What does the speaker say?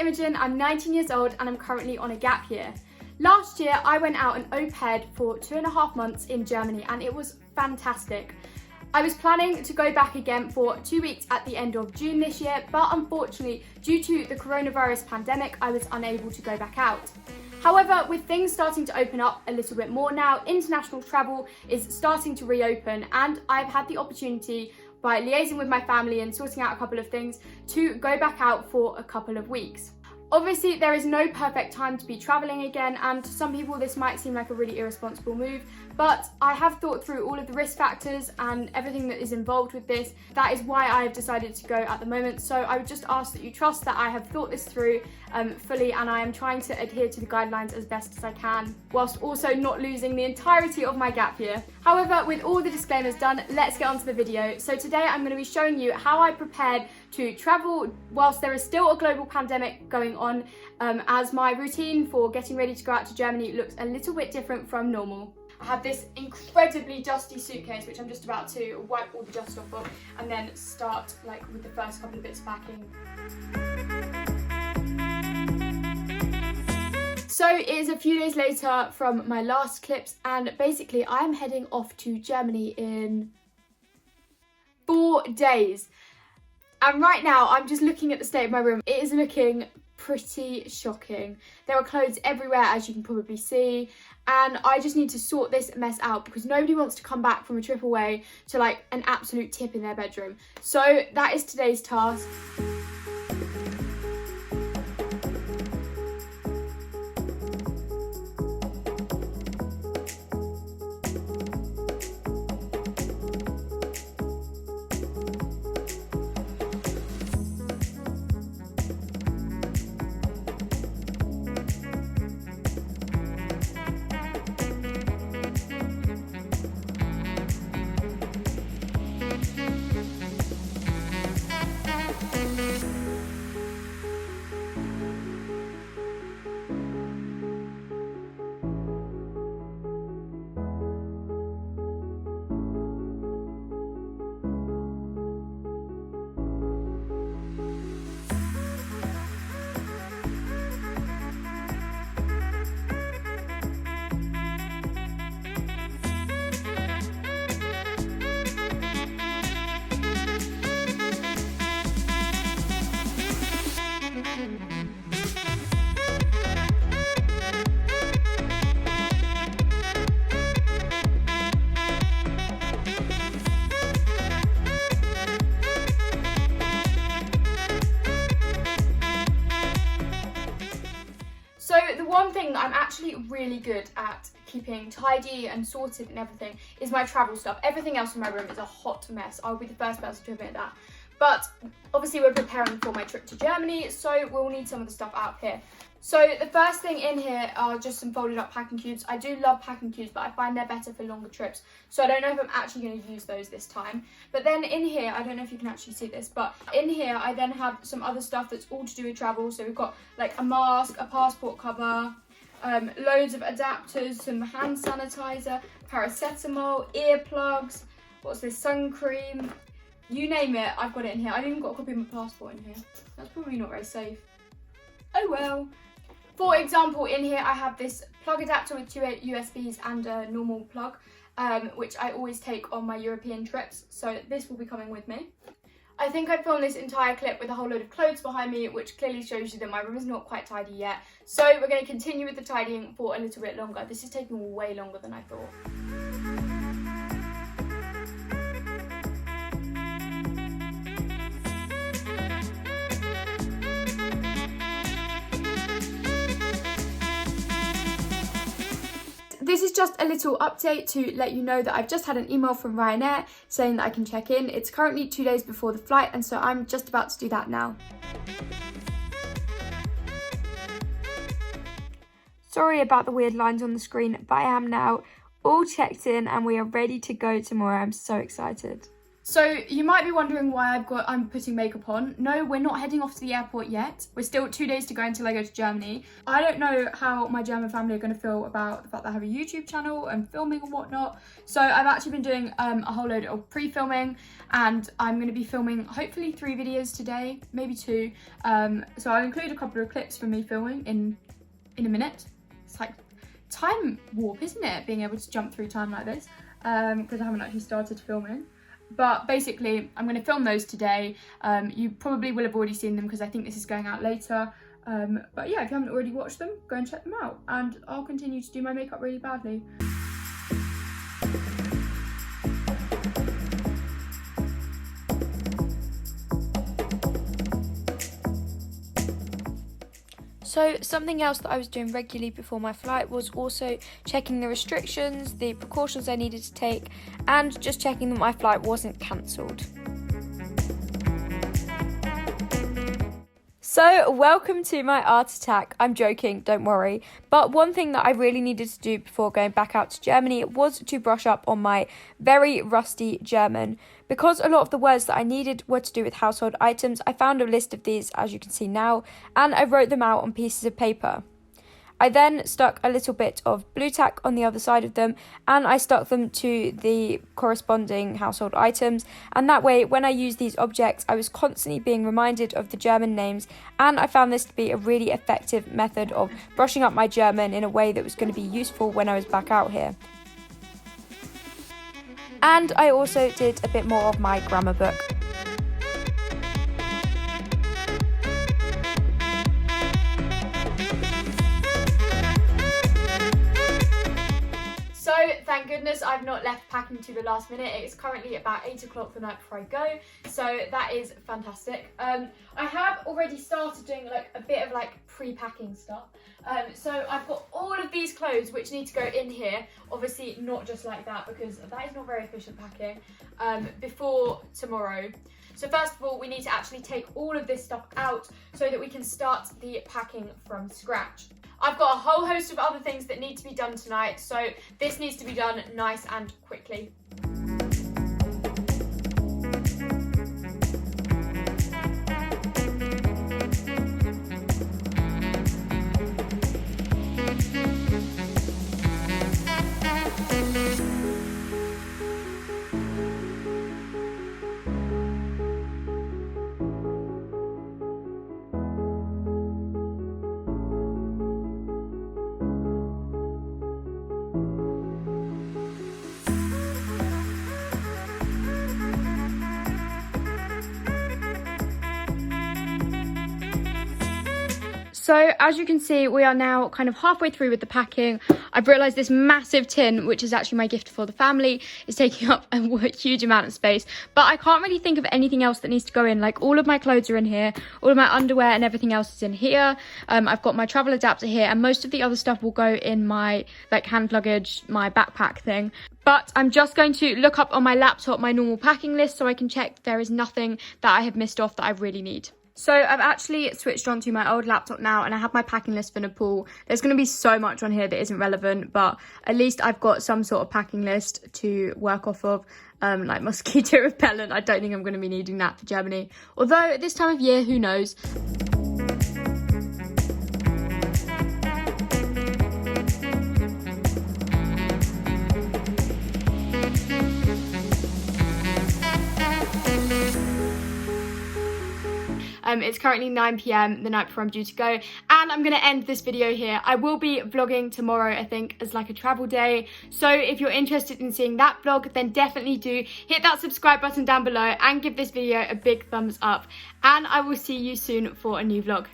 Imogen, I'm 19 years old and I'm currently on a gap year. Last year I went out and au paired for 2.5 months in Germany and it was fantastic. I was planning to go back again for 2 weeks at the end of June this year, but unfortunately, due to the coronavirus pandemic, I was unable to go back out. However, with things starting to open up a little bit more now, international travel is starting to reopen and I've had the opportunity, by liaising with my family and sorting out a couple of things, to go back out for a couple of weeks. Obviously, there is no perfect time to be travelling again, and to some people this might seem like a really irresponsible move, but I have thought through all of the risk factors and everything that is involved with this. That is why I have decided to go at the moment. So I would just ask that you trust that I have thought this through fully, and I am trying to adhere to the guidelines as best as I can, whilst also not losing the entirety of my gap year. However, with all the disclaimers done, let's get on to the video. So today I'm going to be showing you how I prepared to travel whilst there is still a global pandemic going on, as my routine for getting ready to go out to Germany looks a little bit different from normal. I have this incredibly dusty suitcase which I'm just about to wipe all the dust off of and then start with the first couple of bits of packing. So it is a few days later from my last clips and basically I'm heading off to Germany in 4 days. And right now I'm just looking at the state of my room. It is looking pretty shocking. There are clothes everywhere, as you can probably see, and I just need to sort this mess out because nobody wants to come back from a trip away to an absolute tip in their bedroom. So that is today's task. So the one thing that I'm actually really good at keeping tidy and sorted and everything is my travel stuff. Everything else in my room is a hot mess. I'll be the first person to admit that. But obviously we're preparing for my trip to Germany, so we'll need some of the stuff out here. So the first thing in here are just some folded up packing cubes. I do love packing cubes, but I find they're better for longer trips. So I don't know if I'm actually going to use those this time. But then in here, I don't know if you can actually see this, but in here I then have some other stuff that's all to do with travel. So we've got a mask, a passport cover, loads of adapters, some hand sanitizer, paracetamol, earplugs, what's this, sun cream, you name it, I've got it in here. I've even got a copy of my passport in here. That's probably not very safe. Oh well. For example, in here I have this plug adapter with 2 USBs and a normal plug, which I always take on my European trips, so this will be coming with me. I think I filmed this entire clip with a whole load of clothes behind me, which clearly shows you that my room is not quite tidy yet. So we're going to continue with the tidying for a little bit longer. This is taking way longer than I thought. This is just a little update to let you know that I've just had an email from Ryanair saying that I can check in. It's currently 2 days before the flight, and so I'm just about to do that now. Sorry about the weird lines on the screen, but I am now all checked in and we are ready to go tomorrow. I'm so excited. So you might be wondering why I'm putting makeup on. No, we're not heading off to the airport yet. We're still 2 days to go until I go to Germany. I don't know how my German family are going to feel about the fact that I have a YouTube channel and filming and whatnot. So I've actually been doing a whole load of pre-filming, and I'm going to be filming hopefully 3 videos today, maybe 2. So I'll include a couple of clips from me filming in a minute. It's like time warp, isn't it? Being able to jump through time like this, because I haven't actually started filming. But basically, I'm going to film those today. You probably will have already seen them because I think this is going out later. But yeah, if you haven't already watched them, go and check them out. And I'll continue to do my makeup really badly. So something else that I was doing regularly before my flight was also checking the restrictions, the precautions I needed to take, and just checking that my flight wasn't cancelled. So, welcome to my art attack. I'm joking, don't worry. But one thing that I really needed to do before going back out to Germany was to brush up on my very rusty German. Because a lot of the words that I needed were to do with household items, I found a list of these, as you can see now, and I wrote them out on pieces of paper. I then stuck a little bit of blue tack on the other side of them, and I stuck them to the corresponding household items, and that way when I used these objects I was constantly being reminded of the German names, and I found this to be a really effective method of brushing up my German in a way that was going to be useful when I was back out here. And I also did a bit more of my grammar book. So thank goodness I've not left packing to the last minute. It's currently about 8 o'clock the night before I go, so that is fantastic. I have already started doing like a bit of like pre-packing stuff. So I've got all of these clothes which need to go in here, obviously not just like that because that is not very efficient packing, before tomorrow. So first of all, we need to actually take all of this stuff out so that we can start the packing from scratch. I've got a whole host of other things that need to be done tonight, so this needs to be done nice and quickly. So as you can see, we are now kind of halfway through with the packing. I've realised this massive tin, which is actually my gift for the family, is taking up a huge amount of space. But I can't really think of anything else that needs to go in. Like all of my clothes are in here, all of my underwear and everything else is in here. I've got my travel adapter here, and most of the other stuff will go in my like hand luggage, my backpack thing. But I'm just going to look up on my laptop my normal packing list so I can check there is nothing that I have missed off that I really need. So I've actually switched onto my old laptop now, and I have my packing list for Nepal. There's going to be so much on here that isn't relevant, but at least I've got some sort of packing list to work off of, like mosquito repellent. I don't think I'm going to be needing that for Germany. Although at this time of year, who knows? It's currently 9 PM the night before I'm due to go, and I'm going to end this video here. I will be vlogging tomorrow, I think, as like a travel day. So if you're interested in seeing that vlog, then definitely do hit that subscribe button down below and give this video a big thumbs up. And I will see you soon for a new vlog.